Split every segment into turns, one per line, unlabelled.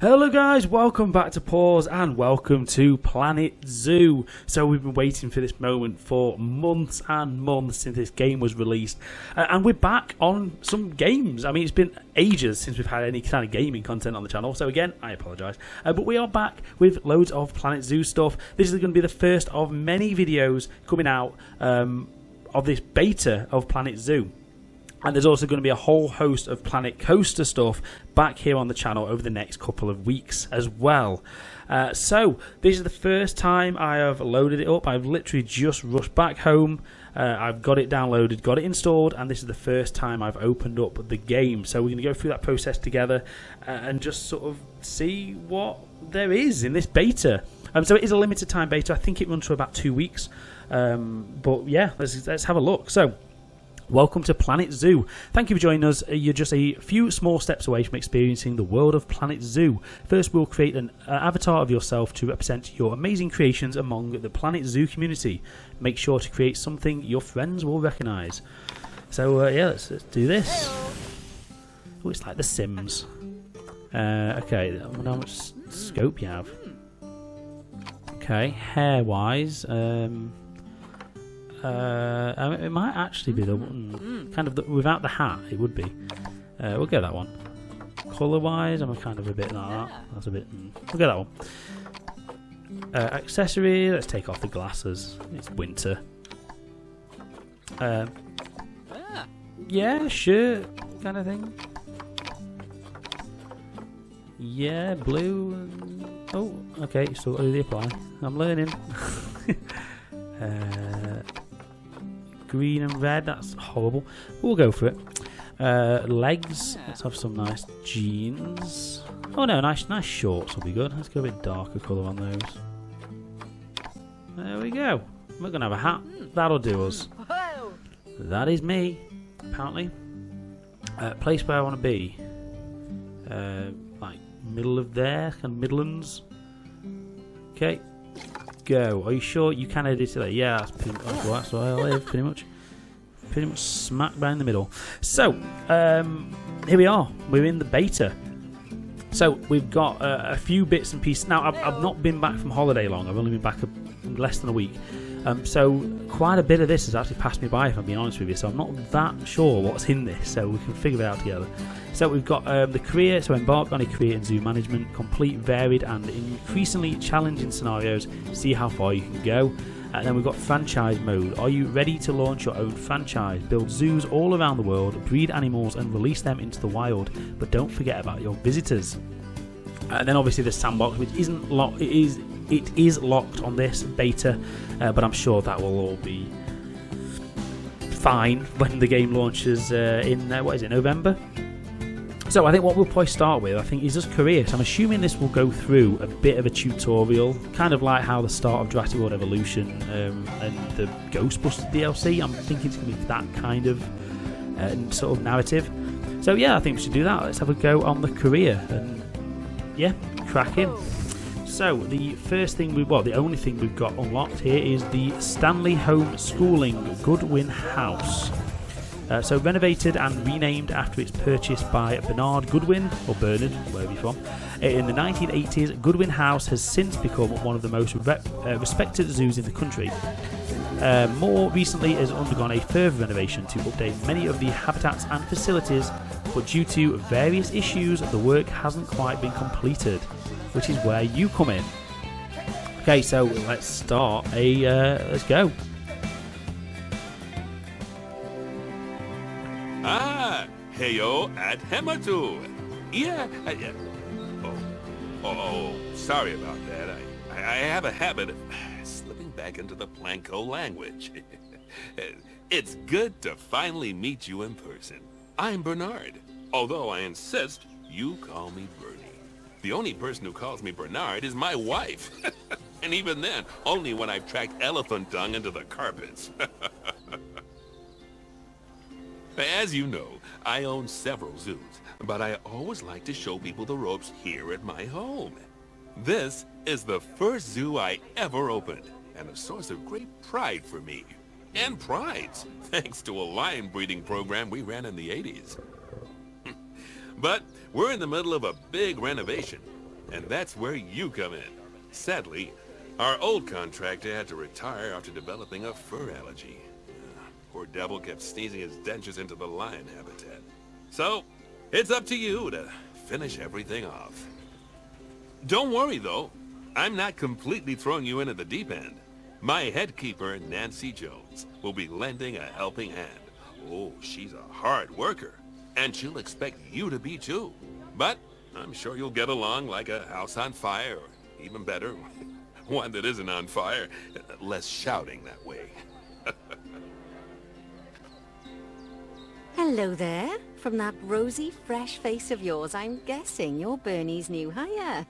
Hello guys, welcome back to Pause and welcome to Planet Zoo. So we've been waiting for this moment for months and months since this game was released, and we're back on some games. I mean, it's been ages since we've had any kind of gaming content on the channel, so again, I apologise. But we are back with loads of Planet Zoo stuff. This is going to be the first of many videos coming out of this beta of Planet Zoo. And there's also going to be a whole host of Planet Coaster stuff back here on the channel over the next couple of weeks as well. So this is the first time I have loaded it up. I've literally just rushed back home. I've got it downloaded, got it installed, and this is the first time I've opened up the game. So we're going to go through that process together and just sort of see what there is in this beta. So it is a limited time beta. I think it runs for about 2 weeks. But yeah, let's have a look. So welcome to Planet Zoo. Thank you for joining us. You're just a few small steps away from experiencing the world of Planet Zoo. First, we'll create an avatar of yourself to represent your amazing creations among the Planet Zoo community. Make sure to create something your friends will recognise. So, yeah, let's do this. Oh, it's like The Sims. Okay, I wonder how much scope you have. Okay, hair-wise, it might actually be the one, kind of without the hat. It would be. We'll go that one. Colour-wise, I'm kind of a bit like that. That's a bit. We'll go that one. Accessory. Let's take off the glasses. It's winter. Yeah, shirt kind of thing. Yeah, blue. Oh, okay. Still got to do the apply. I'm learning. Green and red, that's horrible. We'll go for it. Legs, let's have some nice jeans. Oh no, nice shorts will be good. Let's go a bit darker colour on those. There we go. We're going to have a hat. That'll do us. That is me, apparently. Place where I want to be. Like middle of there, kind of Midlands. Okay. Go. Are you sure you can edit it there? Yeah, that's where I live, pretty much smack bang in the middle. So, here we are. We're in the beta. So, we've got a few bits and pieces. Now, I've not been back from holiday long. I've only been back less than a week. So, quite a bit of this has actually passed me by, if I'm being honest with you. So, I'm not that sure what's in this. So, we can figure it out together. So, we've got the career. So, embark on a career in zoo management. Complete varied and increasingly challenging scenarios. See how far you can go. And then we've got franchise mode. Are you ready to launch your own franchise? Build zoos all around the world, breed animals, and release them into the wild. But don't forget about your visitors. And then obviously the sandbox, which isn't locked. It is locked on this beta, but I'm sure that will all be fine when the game launches in November. So I think what we'll probably start with, I think, is just career. So I'm assuming this will go through a bit of a tutorial, kind of like how the start of Jurassic World Evolution and the Ghostbusters DLC. I'm thinking it's going to be that kind of sort of narrative. So yeah, I think we should do that. Let's have a go on the career and yeah, crack in. So the first thing the only thing we've got unlocked here is the Stanley Home Schooling Goodwin House. So renovated and renamed after its purchase by Bernard Goodwin, or Bernard, wherever you're from, in the 1980s, Goodwin House has since become one of the most respected zoos in the country. More recently, it has undergone a further renovation to update many of the habitats and facilities, but due to various issues, the work hasn't quite been completed, which is where you come in. Okay, so let's start. Let's go.
Heyo at Hematu. Yeah. Sorry about that. I have a habit of slipping back into the Planko language. It's good to finally meet you in person. I'm Bernard, although I insist you call me Bernie. The only person who calls me Bernard is my wife. And even then, only when I've tracked elephant dung into the carpets. As you know, I own several zoos, but I always like to show people the ropes here at my home. This is the first zoo I ever opened, and a source of great pride for me. And prides, thanks to a lion breeding program we ran in the 80s. But we're in the middle of a big renovation, and that's where you come in. Sadly, our old contractor had to retire after developing a fur allergy. Poor devil kept sneezing his dentures into the lion habitat. So, it's up to you to finish everything off. Don't worry, though. I'm not completely throwing you in at the deep end. My head keeper, Nancy Jones, will be lending a helping hand. Oh, she's a hard worker, and she'll expect you to be too. But I'm sure you'll get along like a house on fire, or even better, one that isn't on fire. Less shouting that way.
Hello there. From that rosy, fresh face of yours, I'm guessing you're Bernie's new hire.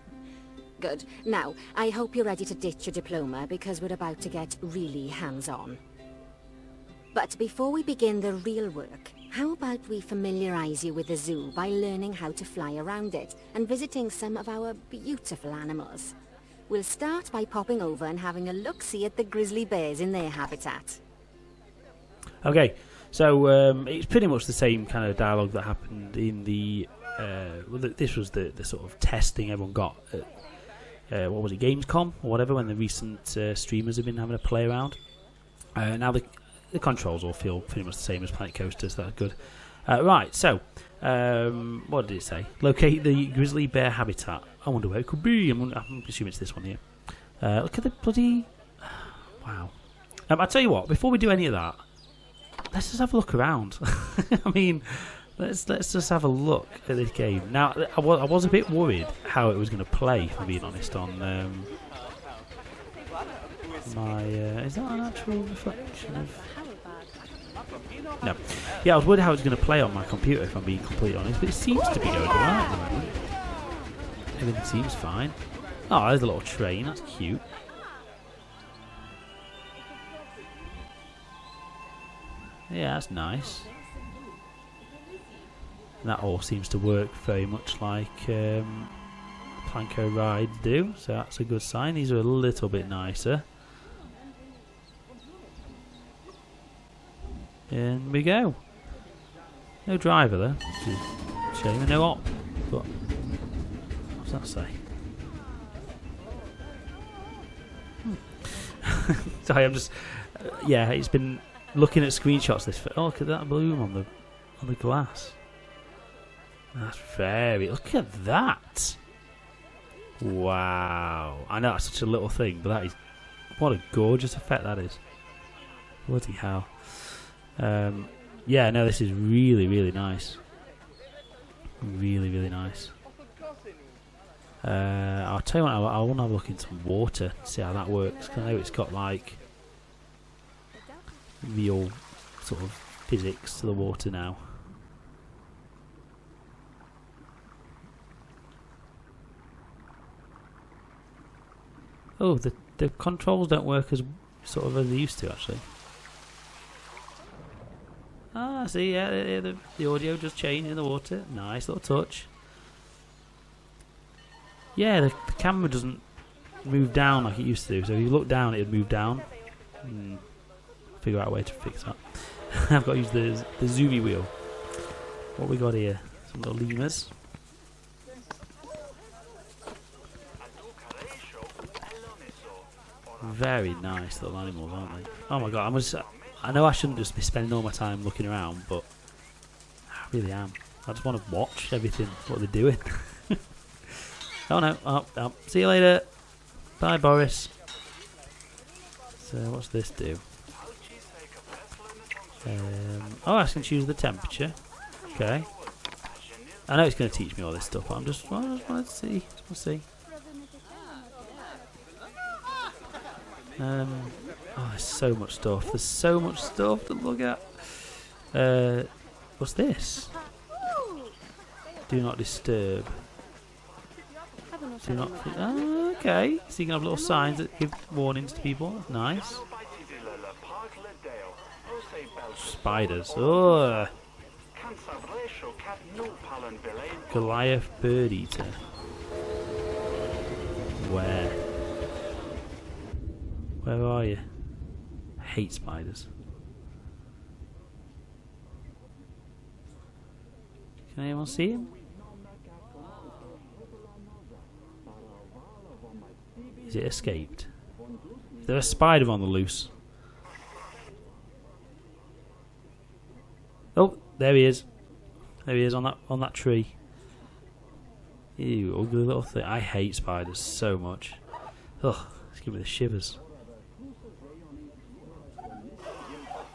Good. Now, I hope you're ready to ditch your diploma, because we're about to get really hands-on. But before we begin the real work, how about we familiarize you with the zoo by learning how to fly around it and visiting some of our beautiful animals? We'll start by popping over and having a look-see at the grizzly bears in their habitat.
Okay, so it's pretty much the same kind of dialogue that happened in the... this was the sort of testing everyone got at, what was it, Gamescom or whatever, when the recent streamers have been having a play around. Now the controls all feel pretty much the same as Planet Coaster, so that's good. Right, so, what did it say? Locate the grizzly bear habitat. I wonder where it could be. I'm assuming it's this one here. Look at the bloody... Wow. I'll tell you what, before we do any of that, let's just have a look around. I mean, let's just have a look at this game. Now, I was a bit worried how it was going to play, if I'm being honest, on my... is that an actual reflection of... No. Yeah, I was worried how it was going to play on my computer, if I'm being completely honest, but it seems to be going alright at the moment. Everything seems fine. Oh, there's a little train, that's cute. Yeah, that's nice. And that all seems to work very much like Planko rides do, so that's a good sign. These are a little bit nicer. In we go. No driver there, which is a shame, and no op. But what's that say? Sorry, I'm just yeah. It's been looking at screenshots. This oh, look at that bloom on the glass. That's very. Look at that. Wow. I know that's such a little thing, but that is what a gorgeous effect that is. Bloody hell. Yeah, no, this is really, really nice. Really, really nice. I'll tell you what, I want to have a look into water, see how that works. Cause I know it's got like real sort of physics to the water now. Oh, the controls don't work as sort of as they used to actually. Ah, see, yeah, the audio just changed in the water. Nice little touch. Yeah, the camera doesn't move down like it used to. So if you look down, it would move down. Figure out a way to fix that. I've got to use the Zhu Li Wheel. What we got here? Some little lemurs. Very nice little animals, aren't they? Oh my god, I know I shouldn't just be spending all my time looking around, but I really am. I just want to watch everything, what they're doing. Oh no, oh, see you later. Bye, Boris. So, what's this do? Oh, I can choose the temperature. Okay. I know it's going to teach me all this stuff, but I just wanted to see. Oh, there's so much stuff. There's so much stuff to look at. What's this? Do not disturb. Do not. Oh, okay. So you can have little signs that give warnings to people. That's nice. Spiders. Oh, Goliath bird eater. Where? Where are you? I hate spiders. Can anyone see him? Is it escaped? Is there a spider on the loose? Oh, there he is. There he is on that tree. Ew, ugly little thing. I hate spiders so much. Ugh, it's giving me the shivers.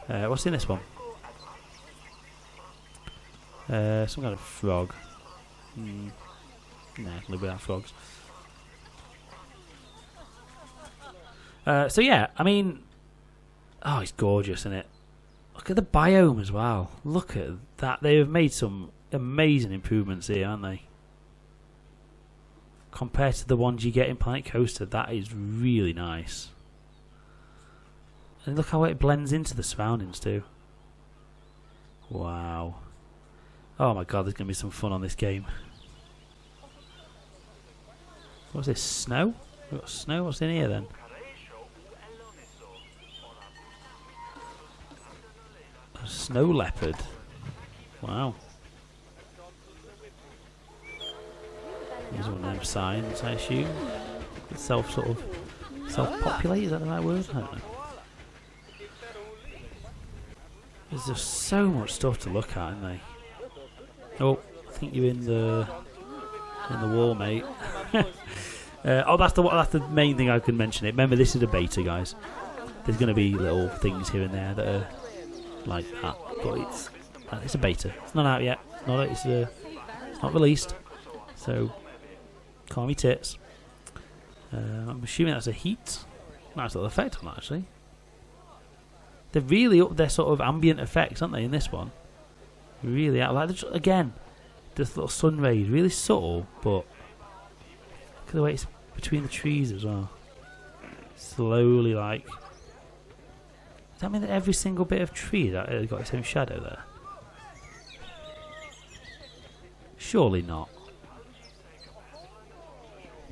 What's in this one? Some kind of frog. Nah, I can live without frogs. So yeah, I mean, oh, it's gorgeous, isn't it? Look at the biome as well. Look at that. They have made some amazing improvements here, haven't they? Compared to the ones you get in Planet Coaster, that is really nice. And look how it blends into the surroundings too. Wow. Oh my god, there's going to be some fun on this game. What's this? Snow? We've got snow? What's in here then? A snow leopard. Wow. Here's one of them signs, I assume. It's self-populate, is that the right word? I don't know. There's just so much stuff to look at, isn't there? Oh, I think you're in the wall, mate. Oh, that's the main thing I can mention. It. Remember, this is a beta, guys. There's going to be little things here and there that are like that, but it's a beta. It's not out yet. It's not released. So, calm your tits. I'm assuming that's a heat. Nice little effect on that, actually. They're really up their sort of ambient effects, aren't they, in this one? Really out. Like, again, this little sun rays, really subtle, but look at the way it's between the trees as well. Slowly, like. Does that mean that every single bit of tree has got its own shadow there? Surely not.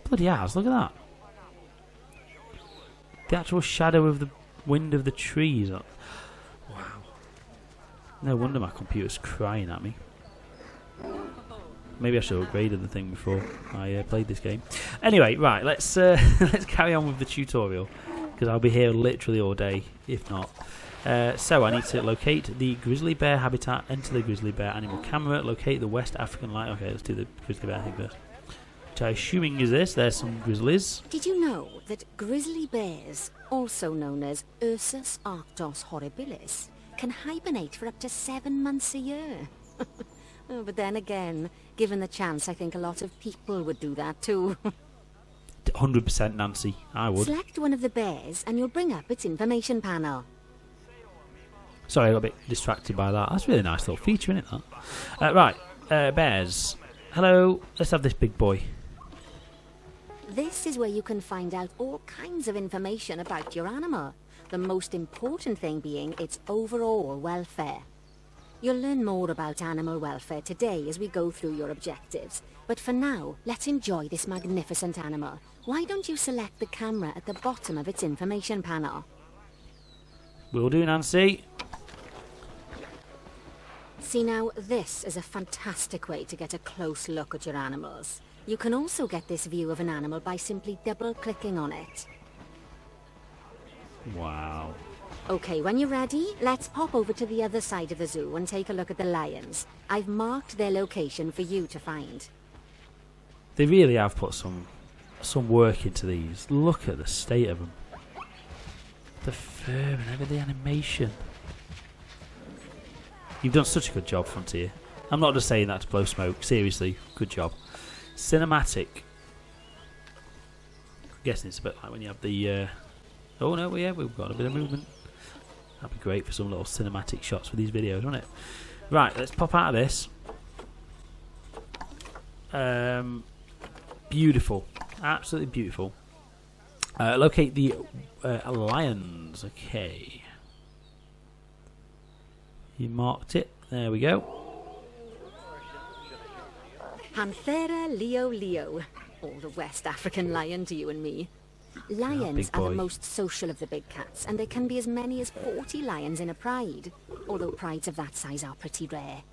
Bloody ass, look at that. The actual shadow of the wind of the trees. Wow. No wonder my computer's crying at me. Maybe I should have upgraded the thing before I played this game. Anyway, right, let's carry on with the tutorial, because I'll be here literally all day, if not. So I need to locate the grizzly bear habitat, enter the grizzly bear animal camera, locate the West African lion. Okay, let's do the grizzly bear thing first. Which I'm assuming is this. There's some grizzlies.
Did you know that grizzly bears, also known as Ursus arctos horribilis, can hibernate for up to 7 months a year? Oh, but then again, given the chance, I think a lot of people would do that too.
100% Nancy, I would.
Select one of the bears and you'll bring up its information panel.
Sorry, I got a bit distracted by that. That's a really nice little feature, isn't it, that? Right, bears. Hello, let's have this big boy.
This is where you can find out all kinds of information about your animal. The most important thing being its overall welfare. You'll learn more about animal welfare today as we go through your objectives. But for now, let's enjoy this magnificent animal. Why don't you select the camera at the bottom of its information panel?
Will do, Nancy.
See now, this is a fantastic way to get a close look at your animals. You can also get this view of an animal by simply double-clicking on it.
Wow.
Okay, when you're ready, let's pop over to the other side of the zoo and take a look at the lions. I've marked their location for you to find.
They really have put some work into these. Look at the state of them. The fur and everything, the animation. You've done such a good job, Frontier. I'm not just saying that to blow smoke. Seriously, good job. Cinematic. I'm guessing it's a bit like when you have the... Oh no, yeah, we've got a bit of movement. That'd be great for some little cinematic shots for these videos, wouldn't it? Right, let's pop out of this. Beautiful. Absolutely beautiful. Locate the lions. Okay. You marked it. There we go.
Panthera leo. Or the West African lion to you and me. Lions
big
are
boy.
the most social of the big cats, and there can be as many as 40 lions in a pride. Although prides of that size are pretty rare.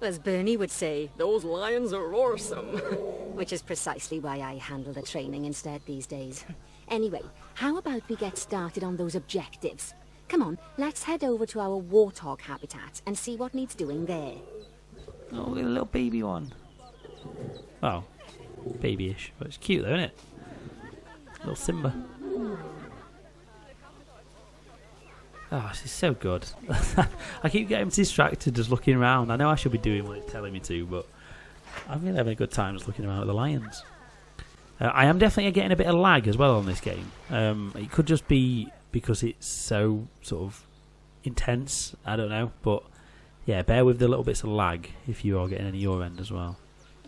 As Bernie would say, those lions are awesome. Which is precisely why I handle the training instead these days. Anyway, how about we get started on those objectives? Come on, let's head over to our warthog habitat and see what needs doing there.
Oh, look at the little baby one. Well, babyish, but it's cute though, isn't it? Little Simba. Oh, this is so good. I keep getting distracted just looking around. I know I should be doing what it's telling me to, but I'm really having a good time just looking around at the lions. I am definitely getting a bit of lag as well on this game. It could just be because it's so sort of intense. I don't know, but yeah, bear with the little bits of lag if you are getting any your end as well.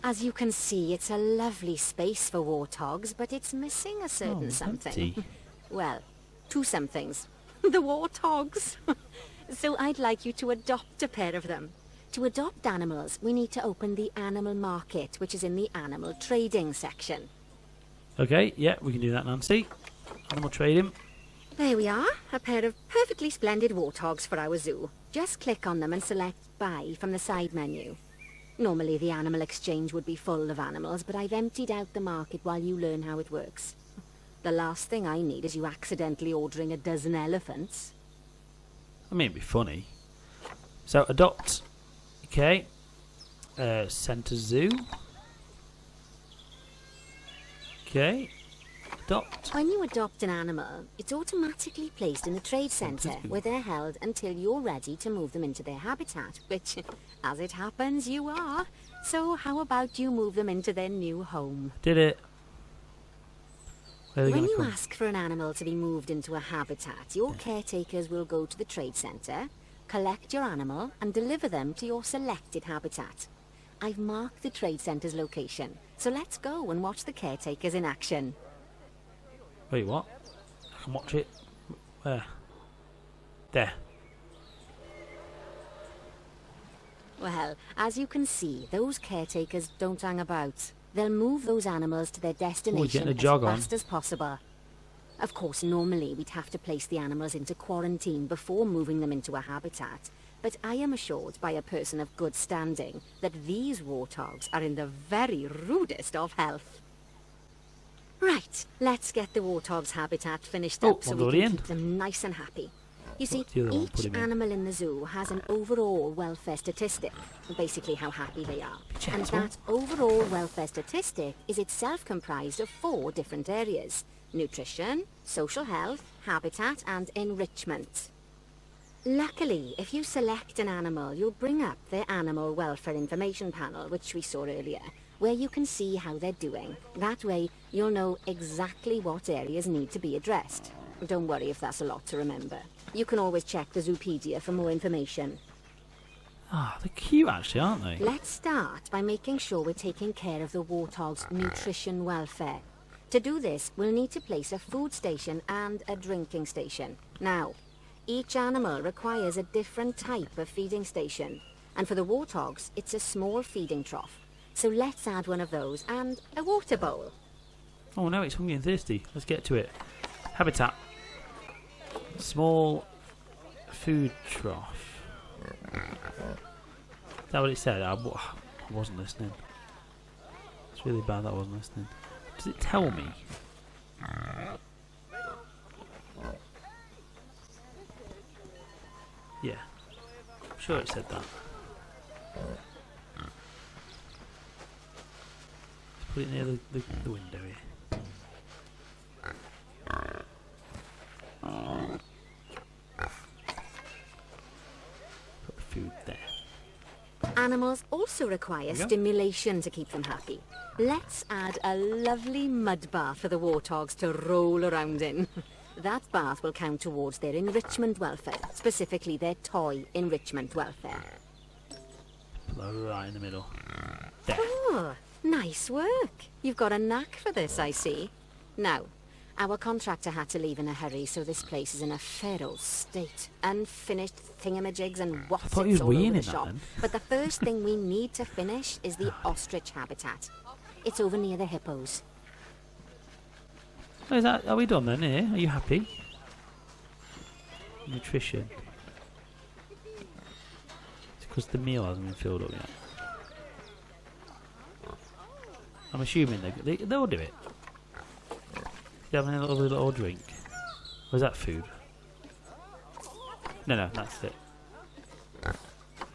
As you can see, it's a lovely space for warthogs, but it's missing a certain something.
Empty.
Well, two somethings. The warthogs. So I'd like you to adopt a pair of them. To adopt animals, we need to open the animal market, which is in the animal trading section.
Okay, yeah, we can do that, Nancy. Animal trading.
There we are, a pair of perfectly splendid warthogs for our zoo. Just click on them and select Buy from the side menu. Normally the animal exchange would be full of animals, but I've emptied out the market while you learn how it works. The last thing I need is you accidentally ordering a dozen elephants.
I mean, it'd be funny. So, adopt. Okay. Center zoo. Okay. Adopt.
When you adopt an animal, it's automatically placed in the trade centre, where they're held until you're ready to move them into their habitat, which, as it happens, you are. So how about you move them into their new home?
Did it. Where are they
When
gonna
you
come?
ask for an animal to be moved into a habitat, your caretakers will go to the trade centre, collect your animal, and deliver them to your selected habitat. I've marked the trade centre's location, so let's go and watch the caretakers in action.
Wait, what? I can watch it. Where? There.
Well, as you can see, those caretakers don't hang about. They'll move those animals to their destination
getting a
as
jog on.
fast as possible. Of course, normally we'd have to place the animals into quarantine before moving them into a habitat, but I am assured by a person of good standing that these warthogs are in the very rudest of health. Right, let's get the warthog's habitat finished up so
one's
we
already
can
in.
keep them nice and happy. You see,
What's the other one? Put
each
him in.
animal in the zoo has an overall welfare statistic, basically how happy they are.
Check
And
this one.
that overall welfare statistic is itself comprised of 4 different areas: nutrition, social health, habitat, and enrichment. Luckily, if you select an animal, you'll bring up their animal welfare information panel, which we saw earlier, where you can see how they're doing. That way, you'll know exactly what areas need to be addressed. Don't worry if that's a lot to remember. You can always check the Zoopedia for more information.
Ah, they're cute actually, aren't they?
Let's start by making sure we're taking care of the warthog's nutrition welfare. To do this, we'll need to place a food station and a drinking station. Now, each animal requires a different type of feeding station, and for the warthogs, it's a small feeding trough. So let's add one of those and a water bowl.
Oh no, it's hungry and thirsty. Let's get to it. Habitat. Small food trough. Is that what it said? I wasn't listening. It's really bad that I wasn't listening. Does it tell me? Yeah. I'm sure it said that. Let's put it near the window here. Put the food there.
Animals also require
we go.
stimulation to keep them happy. Let's add a lovely mud bath for the warthogs to roll around in. That bath will count towards their enrichment welfare, specifically their toy enrichment welfare.
Put that right in the middle. There.
Oh, nice work. You've got a knack for this, I see. Now, Our contractor had to leave in a hurry, so this place is in a feral state. Unfinished thingamajigs and
thought
whatsits
he was
all over
weeing
the
in that
shop.
then.
But the first thing we need to finish is the ostrich habitat. It's over near the hippos.
Oh, are we done then here? Are you happy? Nutrition. It's because the meal hasn't been filled up yet. I'm assuming they'll do it. You having a little drink? Or is that food? No, that's it.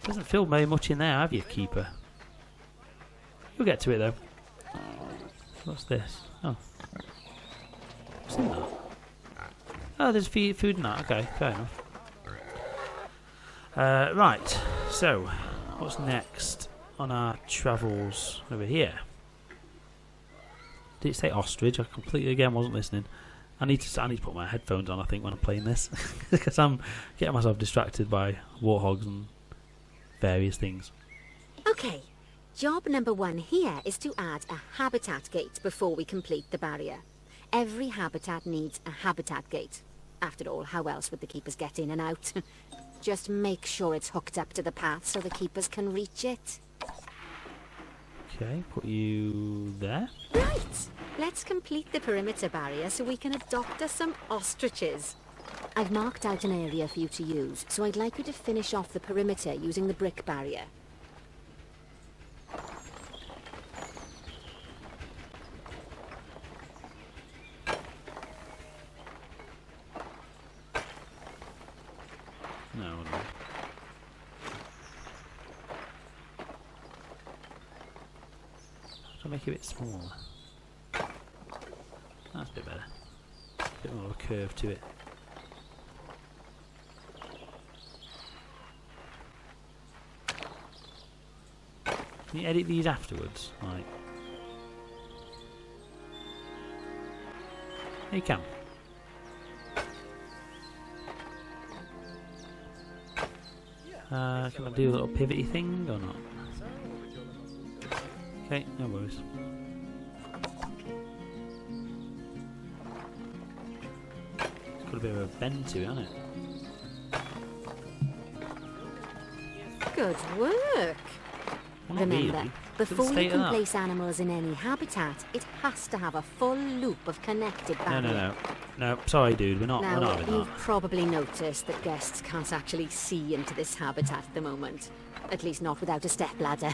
Doesn't feel very much in there, have you, keeper? You'll get to it though. What's this? Oh. What's in that? Oh, there's food in that. Okay, fair enough. Right, so what's next on our travels over here? Did it say ostrich? I completely again wasn't listening. I need to put my headphones on, I think, when I'm playing this because I'm getting myself distracted by warthogs and various things.
Okay, job number 1 here is to add a habitat gate before we complete the barrier. Every habitat needs a habitat gate. After all, how else would the keepers get in and out? Just make sure it's hooked up to the path so the keepers can reach it.
Okay, put you there.
Right, let's complete the perimeter barrier so we can adopt us some ostriches. I've marked out an area for you to use, so I'd like you to finish off the perimeter using the brick barrier.
No. I'll make it a bit smaller. That's a bit better. A bit more of a curve to it. Can you edit these afterwards? Like, you can. Can I do a little pivoty thing or not? Okay, no worries. It's got a bit of a bend to it, hasn't it?
Good work!
Well, not
Remember,
really.
before
Doesn't
you
state
can
that.
place animals in any habitat, it has to have a full loop of connected barrier.
No, sorry dude, we're not
Now,
having
you've
that.
probably noticed that guests can't actually see into this habitat at the moment. At least not without a stepladder.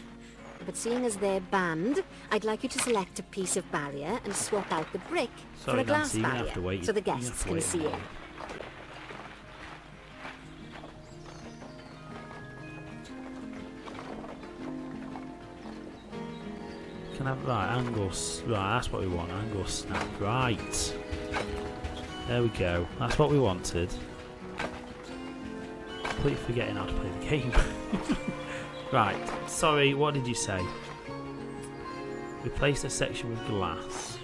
But seeing as they're banned, I'd like you to select a piece of barrier and swap out the brick for
Sorry
a glass
Nancy, you're gonna have to
barrier
wait.
so the
You're gonna have
guests
to
can
wait
see
a
in.
minute. Can I have, right, angles. Right, that's what we want. Angle snap. Right. There we go. That's what we wanted. Completely forgetting how to play the game. Right. Sorry, what did you say? Replace a section with glass.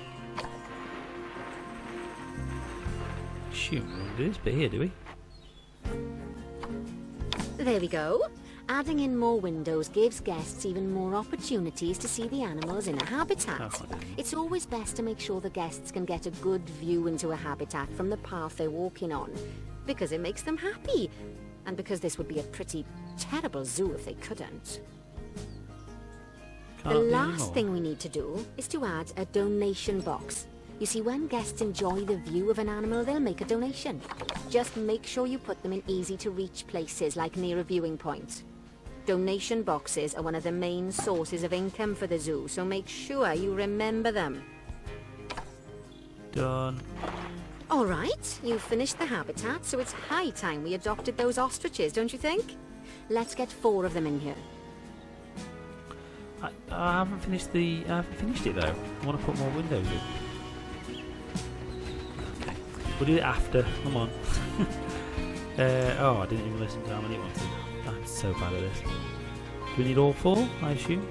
Shoot, we don't do this bit here, do we?
There we go. Adding in more windows gives guests even more opportunities to see the animals in a habitat.
Oh, I didn't.
It's always best to make sure the guests can get a good view into a habitat from the path they're walking on, because it makes them happy, and because this would be a pretty terrible zoo if they couldn't.
Can't
The
do
last
anymore.
thing we need to do is to add a donation box. You see, when guests enjoy the view of an animal, they'll make a donation. Just make sure you put them in easy-to-reach places, like near a viewing point. Donation boxes are one of the main sources of income for the zoo, so make sure you remember them.
Done.
All right, you've finished the habitat, so it's high time we adopted those ostriches, don't you think? Let's get 4 of them in here.
I haven't finished it though. I want to put more windows in. Okay. We'll do it after. Come on. I didn't even listen to how many it wanted. I'm so bad at this. Do we need all 4, I assume?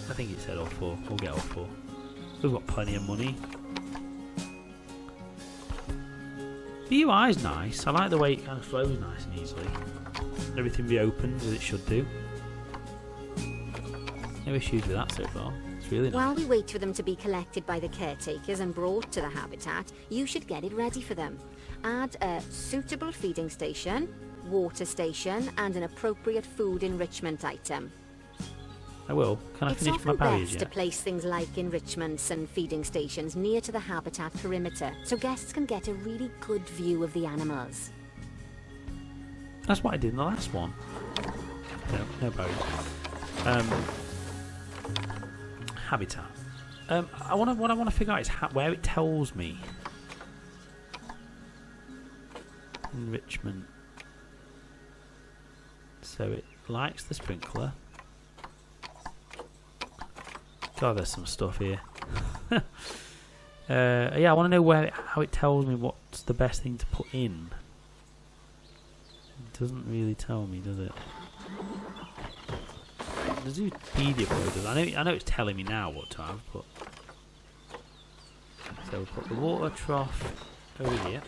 I think it said all 4. We'll get all 4. We've got plenty of money. The UI's nice. I like the way it kind of flows nice and easily. Everything reopens as it should do. No issues with that so far. It's really nice.
While we wait for them to be collected by the caretakers and brought to the habitat, you should get it ready for them. Add a suitable feeding station, water station, and an appropriate food enrichment item.
I will. Can I finish my
It's often
berries
best
yet?
to place things like enrichments and feeding stations near to the habitat perimeter, so guests can get a really good view of the animals.
That's what I did in the last one. No berries. Habitat. What I want to figure out is where it tells me. Enrichment. So it likes the sprinkler. God, there's some stuff here. Yeah, I want to know how it tells me what's the best thing to put in. It doesn't really tell me, does it? The Zoopedia probably does. I know it's telling me now what to have, but so we'll put the water trough over here.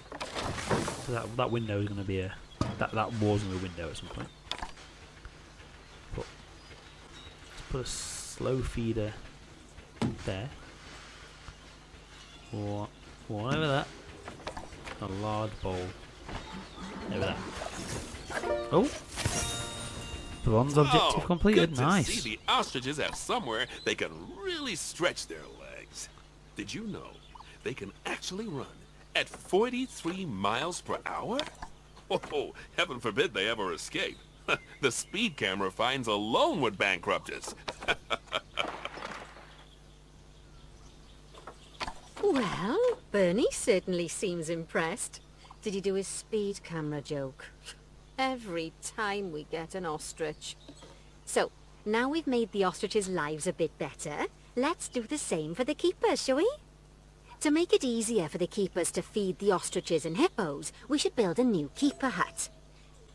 So that window is going to be that was going to be a window at some point. Let's put a slow feeder there. One over there. A large bowl over there. Oh! Bronze objective completed.
Good to
Nice.
see the ostriches have somewhere they can really stretch their legs. Did you know they can actually run at 43 miles per hour? Oh, heaven forbid they ever escape. The speed camera fines alone would bankrupt us.
Well, Bernie certainly seems impressed. Did he do his speed camera joke? Every time we get an ostrich. So, now we've made the ostriches' lives a bit better, let's do the same for the keepers, shall we? To make it easier for the keepers to feed the ostriches and hippos, we should build a new keeper hut.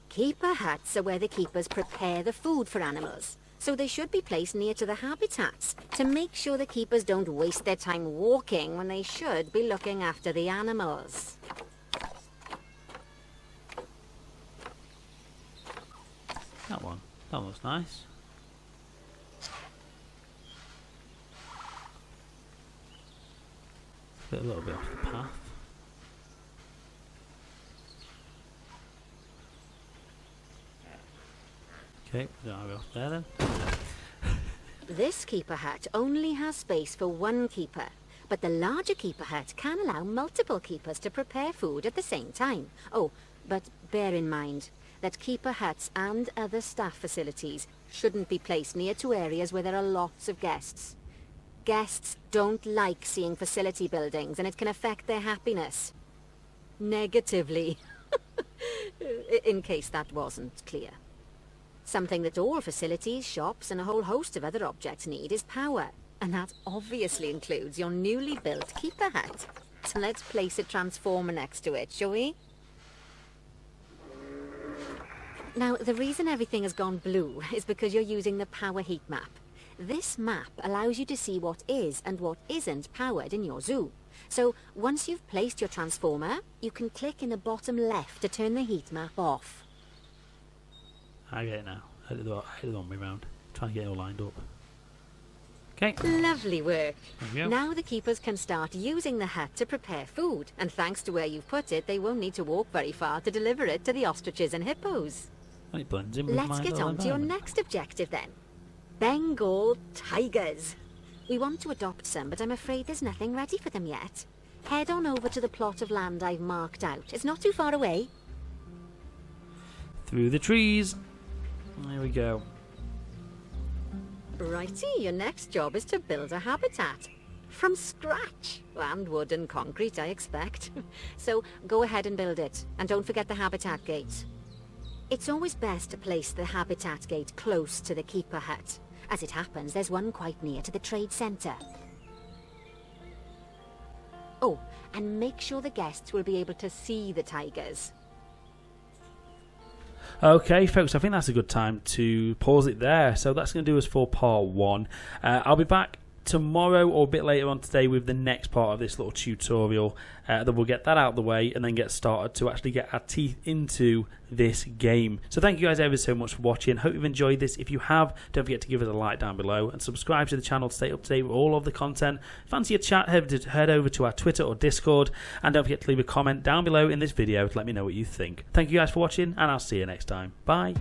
Keeper huts are where the keepers prepare the food for animals, so they should be placed near to the habitats to make sure the keepers don't waste their time walking when they should be looking after the animals.
That looks nice. A little bit off the path. Okay, I'll go off there then.
This keeper hut only has space for one keeper, but the larger keeper hut can allow multiple keepers to prepare food at the same time. Oh, but bear in mind that keeper huts and other staff facilities shouldn't be placed near to areas where there are lots of guests. Guests don't like seeing facility buildings, and it can affect their happiness. Negatively. In case that wasn't clear. Something that all facilities, shops, and a whole host of other objects need is power, and that obviously includes your newly built keeper hut. So let's place a transformer next to it, shall we? Now, the reason everything has gone blue is because you're using the power heat map. This map allows you to see what is and what isn't powered in your zoo. So, once you've placed your transformer, you can click in the bottom left to turn the heat map off.
I get it now. I did the one way round. Trying to get it all lined up. Okay.
Lovely work.
There we go.
Now the keepers can start using the hut to prepare food, and thanks to where you've put it, they won't need to walk very far to deliver it to the ostriches and hippos.
Well, it blends in with
Let's
my
get
little
on to your
environment.
next objective then. Bengal tigers. We want to adopt some, but I'm afraid there's nothing ready for them yet. Head on over to the plot of land I've marked out. It's not too far away.
Through the trees. There we go.
Righty, your next job is to build a habitat. From scratch. And wood and concrete, I expect. So go ahead and build it. And don't forget the habitat gate. It's always best to place the habitat gate close to the keeper hut. As it happens, there's one quite near to the trade centre. Oh, and make sure the guests will be able to see the tigers.
Okay, folks, I think that's a good time to pause it there. So that's going to do us for part one. I'll be back tomorrow or a bit later on today with the next part of this little tutorial. Then we'll get that out of the way and then get started to actually get our teeth into this game. So thank you guys ever so much for watching. Hope you've enjoyed this. If you have, don't forget to give us a like down below and subscribe to the channel to stay up to date with all of the content. Fancy a chat, head over to our Twitter or Discord, and don't forget to leave a comment down below in this video to let me know what you think. Thank you guys for watching, and I'll see you next time. Bye.